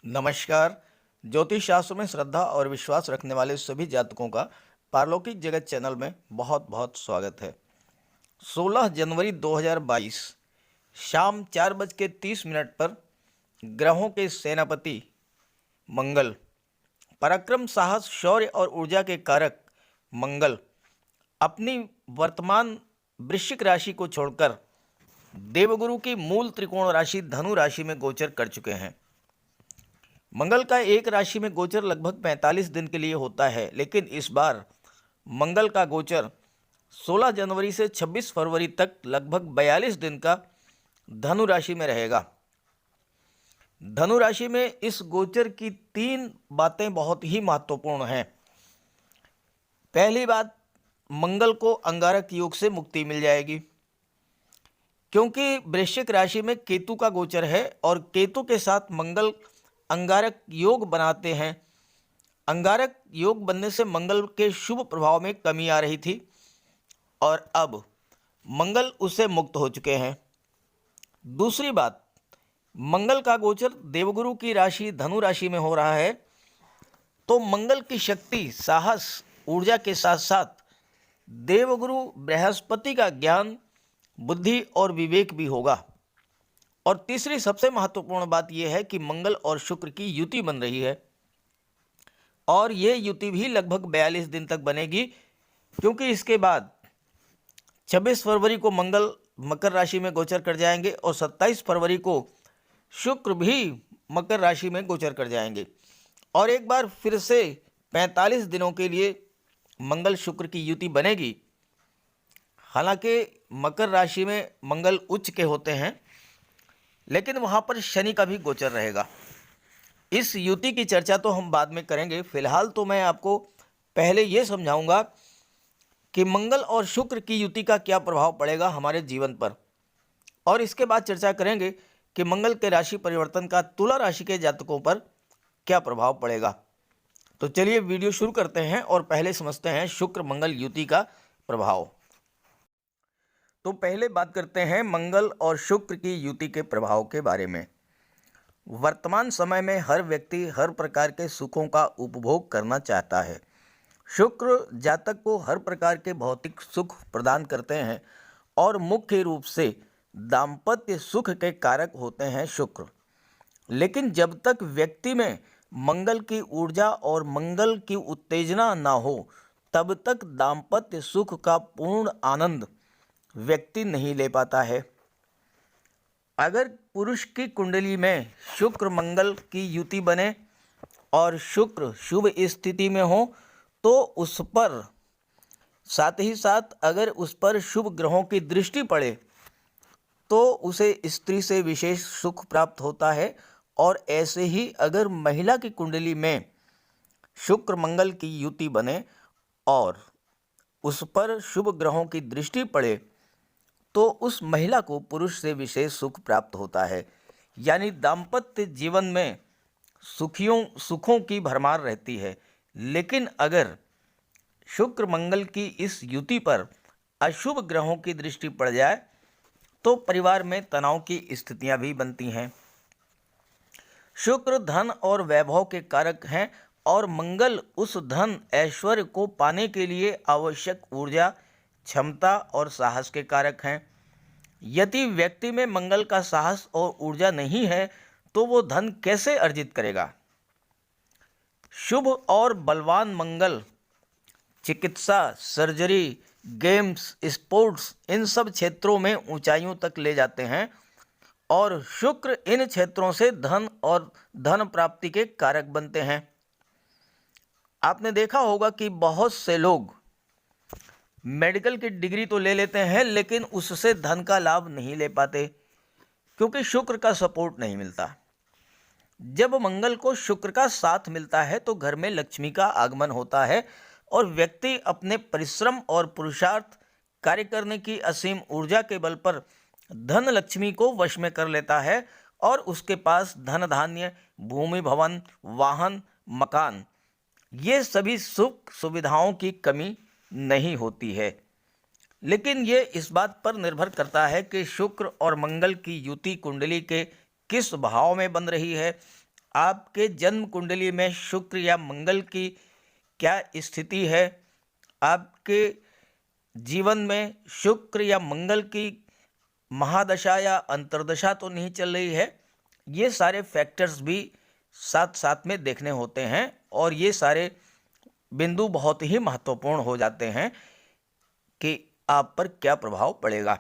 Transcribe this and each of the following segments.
नमस्कार। ज्योतिष शास्त्र में श्रद्धा और विश्वास रखने वाले सभी जातकों का पारलौकिक जगत चैनल में बहुत बहुत स्वागत है। 16 जनवरी 2022 शाम 4:30 पर ग्रहों के सेनापति मंगल, पराक्रम, साहस, शौर्य और ऊर्जा के कारक मंगल अपनी वर्तमान वृश्चिक राशि को छोड़कर देवगुरु की मूल त्रिकोण राशि धनु राशि में गोचर कर चुके हैं। मंगल का एक राशि में गोचर लगभग 45 दिन के लिए होता है, लेकिन इस बार मंगल का गोचर 16 जनवरी से 26 फरवरी तक लगभग 42 दिन का धनु राशि में रहेगा। धनु राशि में इस गोचर की 3 बातें बहुत ही महत्वपूर्ण हैं। पहली बात, मंगल को अंगारक योग से मुक्ति मिल जाएगी, क्योंकि वृश्चिक राशि में केतु का गोचर है और केतु के साथ मंगल अंगारक योग बनाते हैं। अंगारक योग बनने से मंगल के शुभ प्रभाव में कमी आ रही थी और अब मंगल उससे मुक्त हो चुके हैं। दूसरी बात, मंगल का गोचर देवगुरु की राशि धनु राशि में हो रहा है, तो मंगल की शक्ति, साहस, ऊर्जा के साथ साथ देवगुरु बृहस्पति का ज्ञान, बुद्धि और विवेक भी होगा। और तीसरी सबसे महत्वपूर्ण बात यह है कि मंगल और शुक्र की युति बन रही है और ये युति भी लगभग 42 दिन तक बनेगी, क्योंकि इसके बाद 26 फरवरी को मंगल मकर राशि में गोचर कर जाएंगे और 27 फरवरी को शुक्र भी मकर राशि में गोचर कर जाएंगे और एक बार फिर से 45 दिनों के लिए मंगल शुक्र की युति बनेगी। हालांकि मकर राशि में मंगल उच्च के होते हैं, लेकिन वहाँ पर शनि का भी गोचर रहेगा। इस युति की चर्चा तो हम बाद में करेंगे। फिलहाल तो मैं आपको पहले ये समझाऊंगा कि मंगल और शुक्र की युति का क्या प्रभाव पड़ेगा हमारे जीवन पर, और इसके बाद चर्चा करेंगे कि मंगल के राशि परिवर्तन का तुला राशि के जातकों पर क्या प्रभाव पड़ेगा। तो चलिए वीडियो शुरू करते हैं और पहले समझते हैं शुक्र मंगल युति का प्रभाव। तो पहले बात करते हैं मंगल और शुक्र की युति के प्रभाव के बारे में। वर्तमान समय में हर व्यक्ति हर प्रकार के सुखों का उपभोग करना चाहता है। शुक्र जातक को हर प्रकार के भौतिक सुख प्रदान करते हैं और मुख्य रूप से दाम्पत्य सुख के कारक होते हैं शुक्र। लेकिन जब तक व्यक्ति में मंगल की ऊर्जा और मंगल की उत्तेजना ना हो, तब तक दाम्पत्य सुख का पूर्ण आनंद व्यक्ति नहीं ले पाता है। अगर पुरुष की कुंडली में शुक्र मंगल की युति बने और शुक्र शुभ स्थिति में हो, तो उस पर साथ ही साथ अगर उस पर शुभ ग्रहों की दृष्टि पड़े तो उसे स्त्री से विशेष सुख प्राप्त होता है। और ऐसे ही अगर महिला की कुंडली में शुक्र मंगल की युति बने और उस पर शुभ ग्रहों की दृष्टि पड़े तो उस महिला को पुरुष से विशेष सुख प्राप्त होता है। यानी दाम्पत्य जीवन में सुखों की भरमार रहती है। लेकिन अगर शुक्र मंगल की इस युति पर अशुभ ग्रहों की दृष्टि पड़ जाए तो परिवार में तनाव की स्थितियां भी बनती हैं। शुक्र धन और वैभव के कारक हैं और मंगल उस धन ऐश्वर्य को पाने के लिए आवश्यक ऊर्जा, क्षमता और साहस के कारक हैं। यदि व्यक्ति में मंगल का साहस और ऊर्जा नहीं है तो वो धन कैसे अर्जित करेगा। शुभ और बलवान मंगल चिकित्सा, सर्जरी, गेम्स, स्पोर्ट्स, इन सब क्षेत्रों में ऊंचाइयों तक ले जाते हैं और शुक्र इन क्षेत्रों से धन और धन प्राप्ति के कारक बनते हैं। आपने देखा होगा कि बहुत से लोग मेडिकल की डिग्री तो ले लेते हैं, लेकिन उससे धन का लाभ नहीं ले पाते, क्योंकि शुक्र का सपोर्ट नहीं मिलता। जब मंगल को शुक्र का साथ मिलता है तो घर में लक्ष्मी का आगमन होता है और व्यक्ति अपने परिश्रम और पुरुषार्थ, कार्य करने की असीम ऊर्जा के बल पर धन लक्ष्मी को वश में कर लेता है और उसके पास धन धान्य, भूमि, भवन, वाहन, मकान, ये सभी सुख सुविधाओं की कमी नहीं होती है। लेकिन ये इस बात पर निर्भर करता है कि शुक्र और मंगल की युति कुंडली के किस भाव में बन रही है आपके जन्म कुंडली में शुक्र या मंगल की क्या स्थिति है, आपके जीवन में शुक्र या मंगल की महादशा या अंतर्दशा तो नहीं चल रही है। ये सारे फैक्टर्स भी साथ साथ में देखने होते हैं और ये सारे बिंदु बहुत ही महत्वपूर्ण हो जाते हैं कि आप पर क्या प्रभाव पड़ेगा।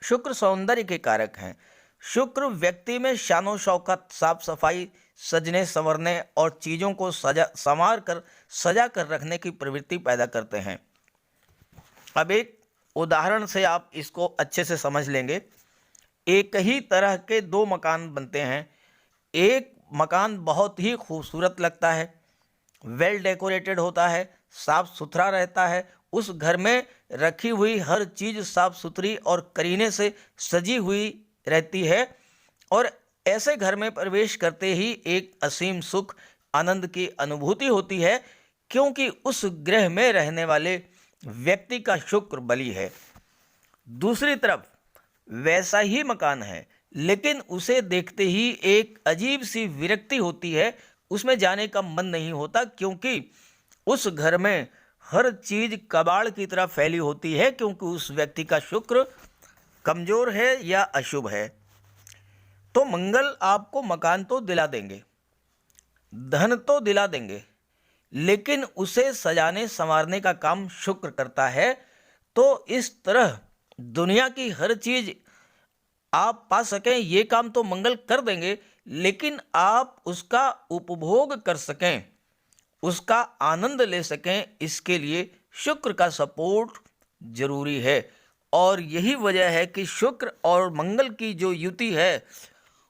शुक्र सौंदर्य के कारक हैं। शुक्र व्यक्ति में शानो शौकत, साफ सफाई, सजने संवरने और चीज़ों को सजा कर रखने की प्रवृत्ति पैदा करते हैं। अब एक उदाहरण से आप इसको अच्छे से समझ लेंगे। एक ही तरह के दो मकान बनते हैं। एक मकान बहुत ही खूबसूरत लगता है, वेल डेकोरेटेड होता है, साफ सुथरा रहता है, उस घर में रखी हुई हर चीज़ साफ सुथरी और करीने से सजी हुई रहती है और ऐसे घर में प्रवेश करते ही एक असीम सुख, आनंद की अनुभूति होती है, क्योंकि उस गृह में रहने वाले व्यक्ति का शुक्र बली है। दूसरी तरफ वैसा ही मकान है, लेकिन उसे देखते ही एक अजीब सी विरक्ति होती है, उसमें जाने का मन नहीं होता, क्योंकि उस घर में हर चीज कबाड़ की तरह फैली होती है, क्योंकि उस व्यक्ति का शुक्र कमजोर है या अशुभ है। तो मंगल आपको मकान तो दिला देंगे, धन तो दिला देंगे, लेकिन उसे सजाने संवारने का काम शुक्र करता है। तो इस तरह दुनिया की हर चीज आप पा सकें, ये काम तो मंगल कर देंगे, लेकिन आप उसका उपभोग कर सकें, उसका आनंद ले सकें, इसके लिए शुक्र का सपोर्ट जरूरी है। और यही वजह है कि शुक्र और मंगल की जो युति है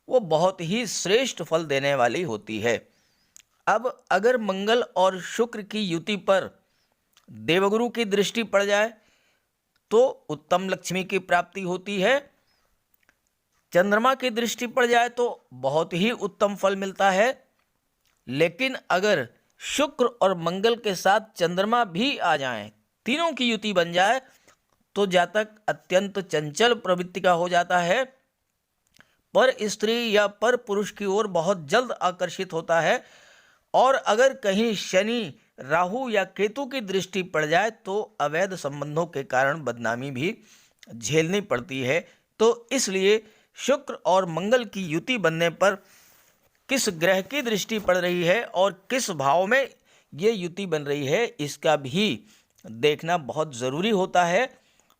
वो बहुत ही श्रेष्ठ फल देने वाली होती है। अब अगर मंगल और शुक्र की युति पर देवगुरु की दृष्टि पड़ जाए तो उत्तम लक्ष्मी की प्राप्ति होती है। चंद्रमा की दृष्टि पड़ जाए तो बहुत ही उत्तम फल मिलता है। लेकिन अगर शुक्र और मंगल के साथ चंद्रमा भी आ जाएं, तीनों की युति बन जाए, तो जातक अत्यंत चंचल प्रवृत्ति का हो जाता है, पर स्त्री या पर पुरुष की ओर बहुत जल्द आकर्षित होता है। और अगर कहीं शनि, राहु या केतु की दृष्टि पड़ जाए तो अवैध संबंधों के कारण बदनामी भी झेलनी पड़ती है। तो इसलिए शुक्र और मंगल की युति बनने पर किस ग्रह की दृष्टि पड़ रही है और किस भाव में ये युति बन रही है, इसका भी देखना बहुत ज़रूरी होता है।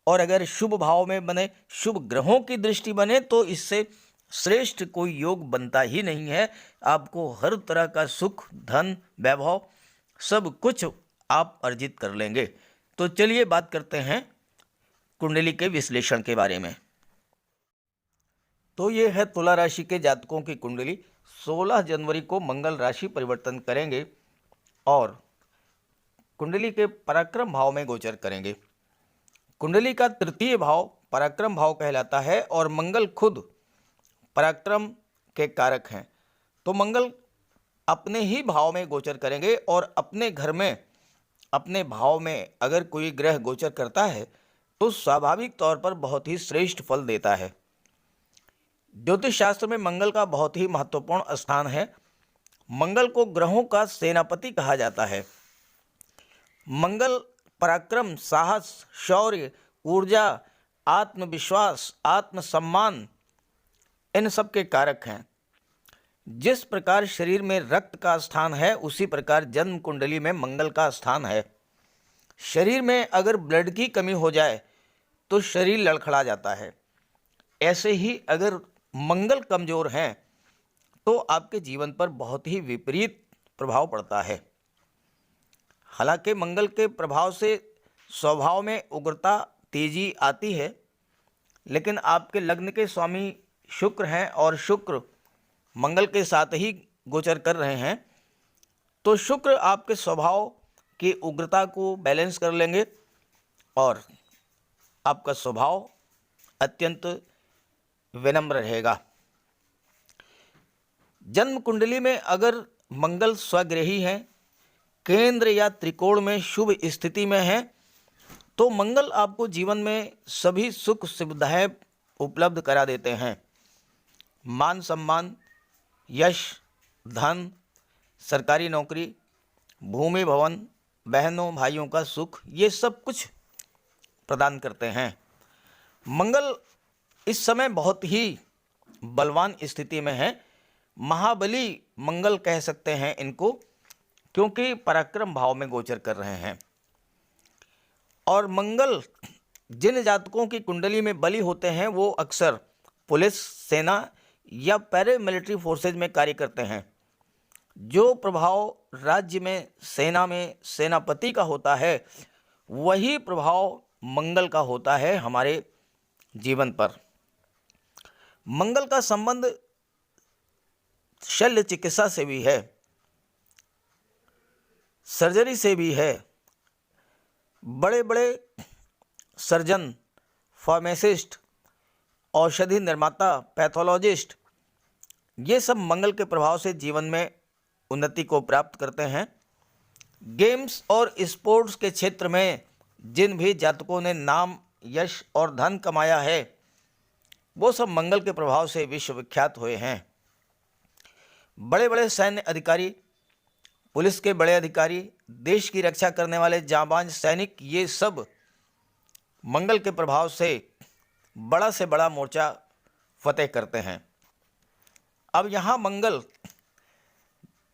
और अगर शुभ भाव में बने, शुभ ग्रहों की दृष्टि बने, तो इससे श्रेष्ठ कोई योग बनता ही नहीं है। आपको हर तरह का सुख, धन, वैभव सब कुछ आप अर्जित कर लेंगे। तो चलिए बात करते हैं कुंडली के विश्लेषण के बारे में। तो ये है तुला राशि के जातकों की कुंडली। 16 जनवरी को मंगल राशि परिवर्तन करेंगे और कुंडली के पराक्रम भाव में गोचर करेंगे। कुंडली का तृतीय भाव पराक्रम भाव कहलाता है और मंगल खुद पराक्रम के कारक हैं। तो मंगल अपने ही भाव में गोचर करेंगे और अपने घर में, अपने भाव में अगर कोई ग्रह गोचर करता है तो स्वाभाविक तौर पर बहुत ही श्रेष्ठ फल देता है। ज्योतिष शास्त्र में मंगल का बहुत ही महत्वपूर्ण स्थान है। मंगल को ग्रहों का सेनापति कहा जाता है। मंगल पराक्रम, साहस, शौर्य, ऊर्जा, आत्मविश्वास, आत्मसम्मान, इन सब के कारक हैं। जिस प्रकार शरीर में रक्त का स्थान है, उसी प्रकार जन्म कुंडली में मंगल का स्थान है। शरीर में अगर ब्लड की कमी हो जाए तो शरीर लड़खड़ा जाता है। ऐसे ही अगर मंगल कमजोर हैं तो आपके जीवन पर बहुत ही विपरीत प्रभाव पड़ता है। हालांकि मंगल के प्रभाव से स्वभाव में उग्रता, तेजी आती है, लेकिन आपके लग्न के स्वामी शुक्र हैं और शुक्र मंगल के साथ ही गोचर कर रहे हैं, तो शुक्र आपके स्वभाव की उग्रता को बैलेंस कर लेंगे और आपका स्वभाव अत्यंत विनम्र रहेगा। जन्म कुंडली में अगर मंगल स्वग्रही हैं, केंद्र या त्रिकोण में शुभ स्थिति में है, तो मंगल आपको जीवन में सभी सुख सुविधाएं उपलब्ध करा देते हैं। मान सम्मान, यश, धन, सरकारी नौकरी, भूमि, भवन, बहनों भाइयों का सुख, ये सब कुछ प्रदान करते हैं। मंगल इस समय बहुत ही बलवान स्थिति में है। महाबली मंगल कह सकते हैं इनको, क्योंकि पराक्रम भाव में गोचर कर रहे हैं। और मंगल जिन जातकों की कुंडली में बली होते हैं वो अक्सर पुलिस, सेना या पैरामिलिट्री फोर्सेज में कार्य करते हैं। जो प्रभाव राज्य में, सेना में सेनापति का होता है, वही प्रभाव मंगल का होता है हमारे जीवन पर। मंगल का संबंध शल्य चिकित्सा से भी है, सर्जरी से भी है। बड़े बड़े सर्जन, फार्मासिस्ट, औषधि निर्माता, पैथोलॉजिस्ट, ये सब मंगल के प्रभाव से जीवन में उन्नति को प्राप्त करते हैं। गेम्स और स्पोर्ट्स के क्षेत्र में जिन भी जातकों ने नाम, यश और धन कमाया है, वो सब मंगल के प्रभाव से विश्वविख्यात हुए हैं। बड़े बड़े सैन्य अधिकारी, पुलिस के बड़े अधिकारी, देश की रक्षा करने वाले जांबाज सैनिक, ये सब मंगल के प्रभाव से बड़ा से बड़ा मोर्चा फतेह करते हैं। अब यहाँ मंगल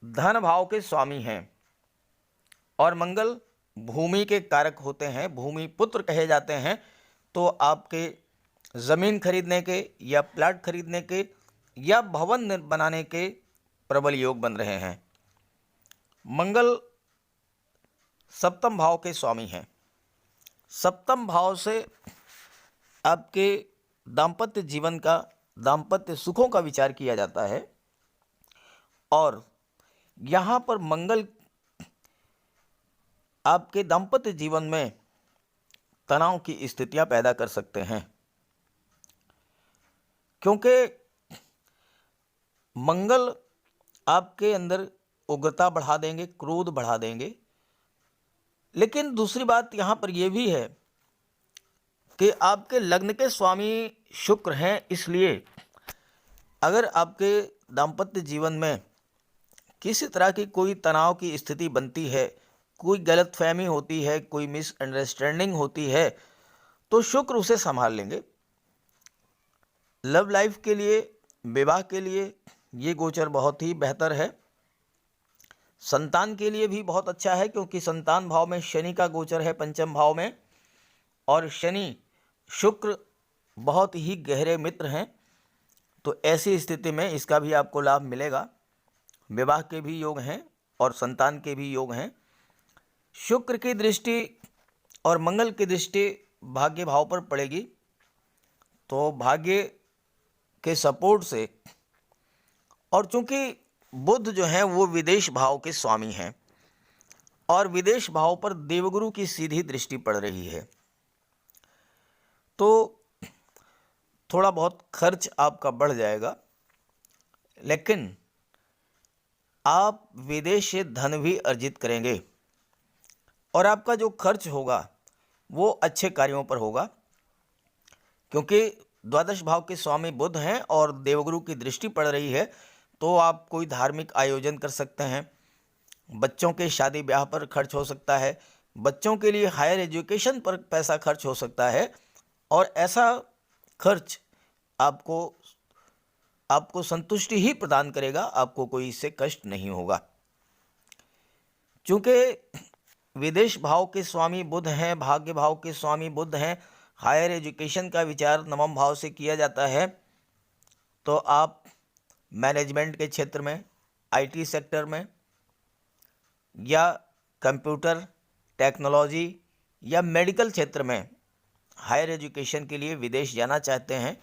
धन भाव के स्वामी हैं और मंगल भूमि के कारक होते हैं, भूमि पुत्र कहे जाते हैं। तो आपके ज़मीन खरीदने के या प्लाट खरीदने के या भवन बनाने के प्रबल योग बन रहे हैं। मंगल सप्तम भाव के स्वामी हैं। सप्तम भाव से आपके दाम्पत्य जीवन का, दाम्पत्य सुखों का विचार किया जाता है। और यहाँ पर मंगल आपके दाम्पत्य जीवन में तनाव की स्थितियां पैदा कर सकते हैं, क्योंकि मंगल आपके अंदर उग्रता बढ़ा देंगे, क्रोध बढ़ा देंगे। लेकिन दूसरी बात यहाँ पर यह भी है कि आपके लग्न के स्वामी शुक्र हैं, इसलिए अगर आपके दाम्पत्य जीवन में किसी तरह की कोई तनाव की स्थिति बनती है, कोई गलतफहमी होती है, कोई मिसअंडरस्टैंडिंग होती है, तो शुक्र उसे संभाल लेंगे। लव लाइफ के लिए, विवाह के लिए ये गोचर बहुत ही बेहतर है। संतान के लिए भी बहुत अच्छा है, क्योंकि संतान भाव में शनि का गोचर है, पंचम भाव में, और शनि शुक्र बहुत ही गहरे मित्र हैं। तो ऐसी स्थिति में इसका भी आपको लाभ मिलेगा। विवाह के भी योग हैं और संतान के भी योग हैं। शुक्र की दृष्टि और मंगल की दृष्टि भाग्य भाव पर पड़ेगी, तो भाग्य के सपोर्ट से, और चूंकि बुध जो हैं वो विदेश भाव के स्वामी हैं और विदेश भाव पर देवगुरु की सीधी दृष्टि पड़ रही है, तो थोड़ा बहुत खर्च आपका बढ़ जाएगा। लेकिन आप विदेश से धन भी अर्जित करेंगे और आपका जो खर्च होगा वो अच्छे कार्यों पर होगा, क्योंकि द्वादश भाव के स्वामी बुध हैं और देवगुरु की दृष्टि पड़ रही है। तो आप कोई धार्मिक आयोजन कर सकते हैं, बच्चों के शादी ब्याह पर खर्च हो सकता है, बच्चों के लिए हायर एजुकेशन पर पैसा खर्च हो सकता है, और ऐसा खर्च आपको संतुष्टि ही प्रदान करेगा, आपको कोई इससे कष्ट नहीं होगा। चूँकि विदेश भाव के स्वामी बुध हैं, भाग्य भाव के स्वामी बुध हैं, हायर एजुकेशन का विचार नवम भाव से किया जाता है, तो आप मैनेजमेंट के क्षेत्र में, आईटी सेक्टर में, या कंप्यूटर टेक्नोलॉजी या मेडिकल क्षेत्र में हायर एजुकेशन के लिए विदेश जाना चाहते हैं,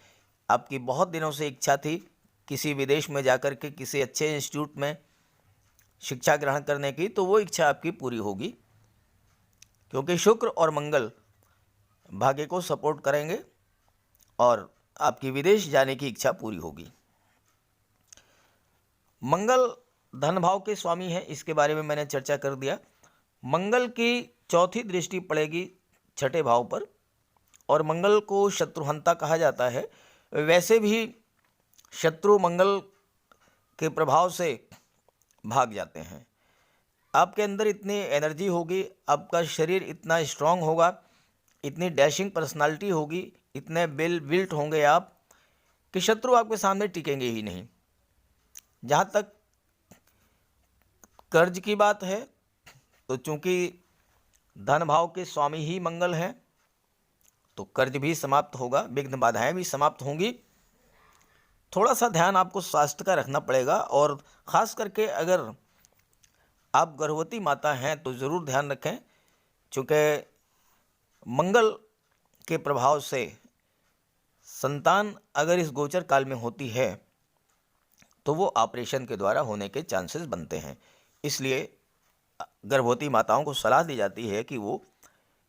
आपकी बहुत दिनों से इच्छा थी किसी विदेश में जाकर के किसी अच्छे इंस्टीट्यूट में शिक्षा ग्रहण करने की, तो वो इच्छा आपकी पूरी होगी, क्योंकि शुक्र और मंगल भाग्य को सपोर्ट करेंगे और आपकी विदेश जाने की इच्छा पूरी होगी। मंगल धन भाव के स्वामी है, इसके बारे में मैंने चर्चा कर दिया। मंगल की चौथी दृष्टि पड़ेगी छठे भाव पर, और मंगल को शत्रुहंता कहा जाता है। वैसे भी शत्रु मंगल के प्रभाव से भाग जाते हैं। आपके अंदर इतनी एनर्जी होगी, आपका शरीर इतना स्ट्रांग होगा, इतनी डैशिंग पर्सनालिटी होगी, इतने बिल्ट होंगे आप कि शत्रु आपके सामने टिकेंगे ही नहीं। जहाँ तक कर्ज की बात है तो चूंकि धन भाव के स्वामी ही मंगल हैं तो कर्ज भी समाप्त होगा, विघ्न बाधाएं भी समाप्त होंगी। थोड़ा सा ध्यान आपको स्वास्थ्य का रखना पड़ेगा, और ख़ास करके अगर आप गर्भवती माता हैं तो ज़रूर ध्यान रखें, चूँकि मंगल के प्रभाव से संतान अगर इस गोचर काल में होती है तो वो ऑपरेशन के द्वारा होने के चांसेस बनते हैं। इसलिए गर्भवती माताओं को सलाह दी जाती है कि वो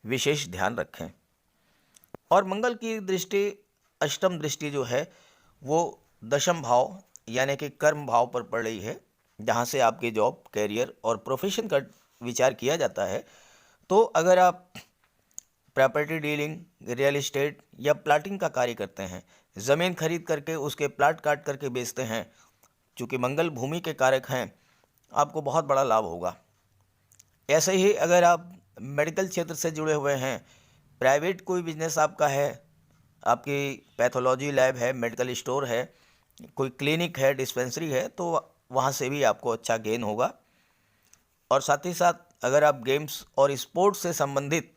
विशेष ध्यान रखें। और मंगल की दृष्टि, अष्टम दृष्टि जो है वो दशम भाव यानी कि कर्म भाव पर पड़ रही है, जहाँ से आपके जॉब, कैरियर और प्रोफेशन का विचार किया जाता है। तो अगर आप प्रॉपर्टी डीलिंग, रियल एस्टेट या प्लाटिंग का कार्य करते हैं, ज़मीन खरीद करके उसके प्लाट काट करके बेचते हैं, चूँकि मंगल भूमि के कारक हैं, आपको बहुत बड़ा लाभ होगा। ऐसे ही अगर आप मेडिकल क्षेत्र से जुड़े हुए हैं, प्राइवेट कोई बिजनेस आपका है, आपकी पैथोलॉजी लैब है, मेडिकल स्टोर है, कोई क्लिनिक है, डिस्पेंसरी है, तो वहाँ से भी आपको अच्छा गेन होगा। और साथ ही साथ अगर आप गेम्स और स्पोर्ट्स से संबंधित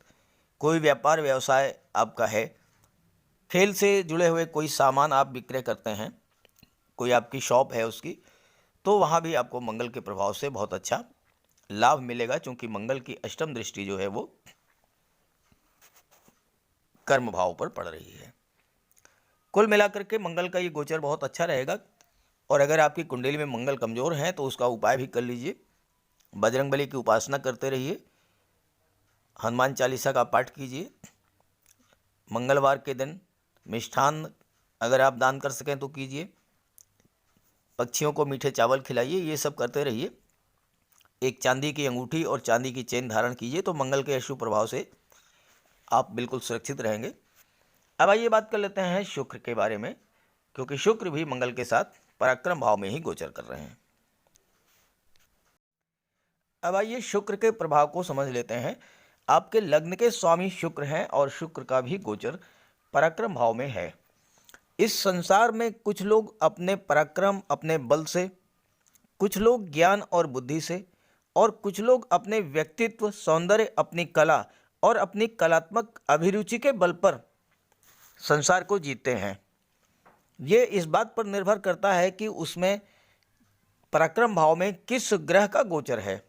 कोई व्यापार व्यवसाय आपका है, खेल से जुड़े हुए कोई सामान आप विक्रय करते हैं, कोई आपकी शॉप है उसकी, तो वहाँ भी आपको मंगल के प्रभाव से बहुत अच्छा लाभ मिलेगा, क्योंकि मंगल की अष्टम दृष्टि जो है वो कर्म भाव पर पड़ रही है। कुल मिलाकर के मंगल का ये गोचर बहुत अच्छा रहेगा। और अगर आपकी कुंडली में मंगल कमज़ोर है तो उसका उपाय भी कर लीजिए, बजरंगबली की उपासना करते रहिए, हनुमान चालीसा का पाठ कीजिए, मंगलवार के दिन मिष्ठान अगर आप दान कर सकें तो कीजिए, पक्षियों को मीठे चावल खिलाइए, ये सब करते रहिए। एक चांदी की अंगूठी और चांदी की चेन धारण कीजिए, तो मंगल के अशुभ प्रभाव से आप बिल्कुल सुरक्षित रहेंगे। अब आइए बात कर लेते हैं शुक्र के बारे में, क्योंकि शुक्र भी मंगल के साथ पराक्रम भाव में ही गोचर कर रहे हैं। अब आइए शुक्र के प्रभाव को समझ लेते हैं। आपके लग्न के स्वामी शुक्र हैं और शुक्र का भी गोचर पराक्रम भाव में है। इस संसार में कुछ लोग अपने पराक्रम, अपने बल से, कुछ लोग ज्ञान और बुद्धि से, और कुछ लोग अपने व्यक्तित्व, सौंदर्य, अपनी कला और अपनी कलात्मक अभिरुचि के बल पर संसार को जीतते हैं। ये इस बात पर निर्भर करता है कि उसमें पराक्रम भाव में किस ग्रह का गोचर है।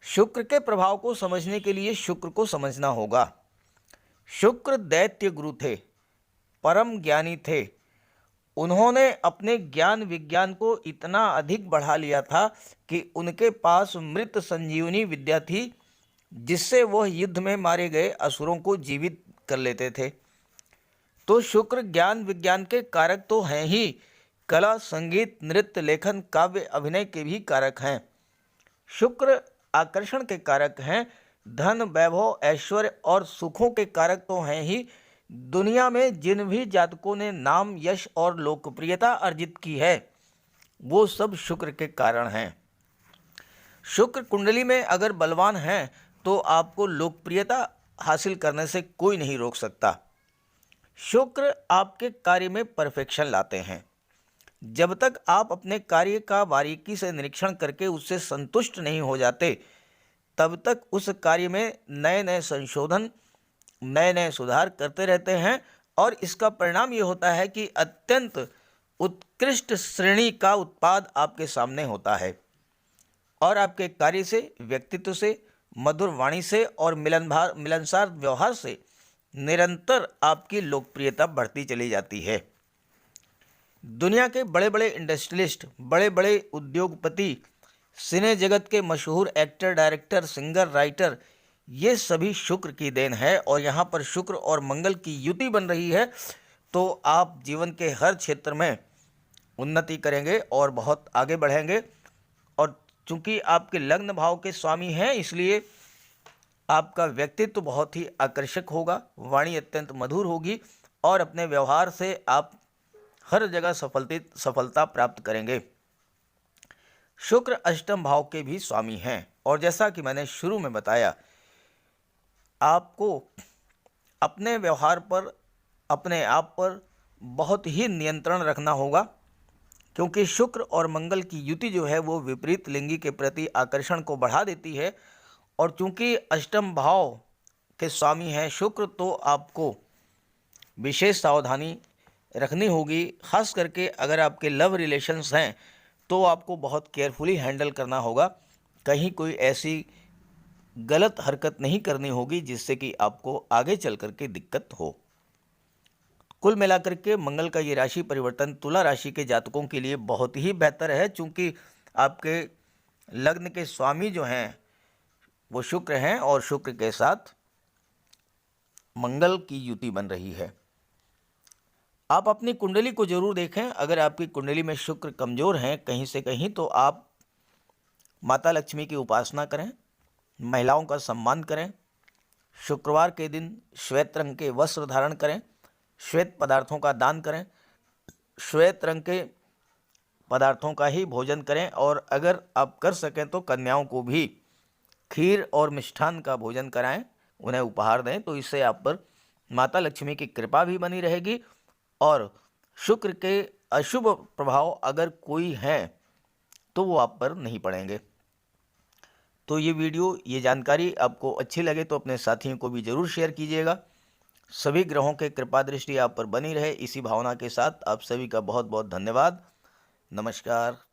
शुक्र के प्रभाव को समझने के लिए शुक्र को समझना होगा। शुक्र दैत्य गुरु थे, परम ज्ञानी थे। उन्होंने अपने ज्ञान विज्ञान को इतना अधिक बढ़ा लिया था कि उनके पास मृत संजीवनी विद्या थी, जिससे वह युद्ध में मारे गए असुरों को जीवित कर लेते थे। तो शुक्र ज्ञान विज्ञान के कारक तो हैं ही, कला, संगीत, नृत्य, लेखन, काव्य, अभिनय के भी कारक हैं। शुक्र आकर्षण के कारक हैं, धन, वैभव, ऐश्वर्य और सुखों के कारक तो हैं ही। दुनिया में जिन भी जातकों ने नाम, यश और लोकप्रियता अर्जित की है, वो सब शुक्र के कारण हैं। शुक्र कुंडली में अगर बलवान हैं तो आपको लोकप्रियता हासिल करने से कोई नहीं रोक सकता। शुक्र आपके कार्य में परफेक्शन लाते हैं। जब तक आप अपने कार्य का बारीकी से निरीक्षण करके उससे संतुष्ट नहीं हो जाते, तब तक उस कार्य में नए नए संशोधन, नए नए सुधार करते रहते हैं, और इसका परिणाम ये होता है कि अत्यंत उत्कृष्ट श्रेणी का उत्पाद आपके सामने होता है। और आपके कार्य से, व्यक्तित्व से, मधुर वाणी से और मिलनसार व्यवहार से निरंतर आपकी लोकप्रियता बढ़ती चली जाती है। दुनिया के बड़े बड़े इंडस्ट्रियलिस्ट, बड़े बड़े उद्योगपति, सिने जगत के मशहूर एक्टर, डायरेक्टर, सिंगर, राइटर, ये सभी शुक्र की देन है। और यहाँ पर शुक्र और मंगल की युति बन रही है, तो आप जीवन के हर क्षेत्र में उन्नति करेंगे और बहुत आगे बढ़ेंगे। और चूंकि आपके लग्न भाव के स्वामी हैं, इसलिए आपका व्यक्तित्व बहुत ही आकर्षक होगा, वाणी अत्यंत मधुर होगी, और अपने व्यवहार से आप हर जगह सफलता प्राप्त करेंगे। शुक्र अष्टम भाव के भी स्वामी हैं और जैसा कि मैंने शुरू में बताया, आपको अपने व्यवहार पर, अपने आप पर बहुत ही नियंत्रण रखना होगा, क्योंकि शुक्र और मंगल की युति जो है वो विपरीत लिंगी के प्रति आकर्षण को बढ़ा देती है। और चूंकि अष्टम भाव के स्वामी हैं शुक्र, तो आपको विशेष सावधानी रखनी होगी। खास करके अगर आपके लव रिलेशंस हैं तो आपको बहुत केयरफुली हैंडल करना होगा। कहीं कोई ऐसी गलत हरकत नहीं करनी होगी जिससे कि आपको आगे चल कर के दिक्कत हो। कुल मिलाकर के मंगल का ये राशि परिवर्तन तुला राशि के जातकों के लिए बहुत ही बेहतर है, चूंकि आपके लग्न के स्वामी जो हैं वो शुक्र हैं और शुक्र के साथ मंगल की युति बन रही है। आप अपनी कुंडली को जरूर देखें। अगर आपकी कुंडली में शुक्र कमज़ोर हैं कहीं से कहीं, तो आप माता लक्ष्मी की उपासना करें, महिलाओं का सम्मान करें, शुक्रवार के दिन श्वेत रंग के वस्त्र धारण करें, श्वेत पदार्थों का दान करें, श्वेत रंग के पदार्थों का ही भोजन करें, और अगर आप कर सकें तो कन्याओं को भी खीर और मिष्ठान का भोजन कराएं, उन्हें उपहार दें। तो इससे आप पर माता लक्ष्मी की कृपा भी बनी रहेगी और शुक्र के अशुभ प्रभाव अगर कोई हैं तो वो आप पर नहीं पड़ेंगे। तो ये वीडियो, ये जानकारी आपको अच्छी लगे तो अपने साथियों को भी ज़रूर शेयर कीजिएगा। सभी ग्रहों के कृपा दृष्टि आप पर बनी रहे, इसी भावना के साथ आप सभी का बहुत बहुत धन्यवाद। नमस्कार।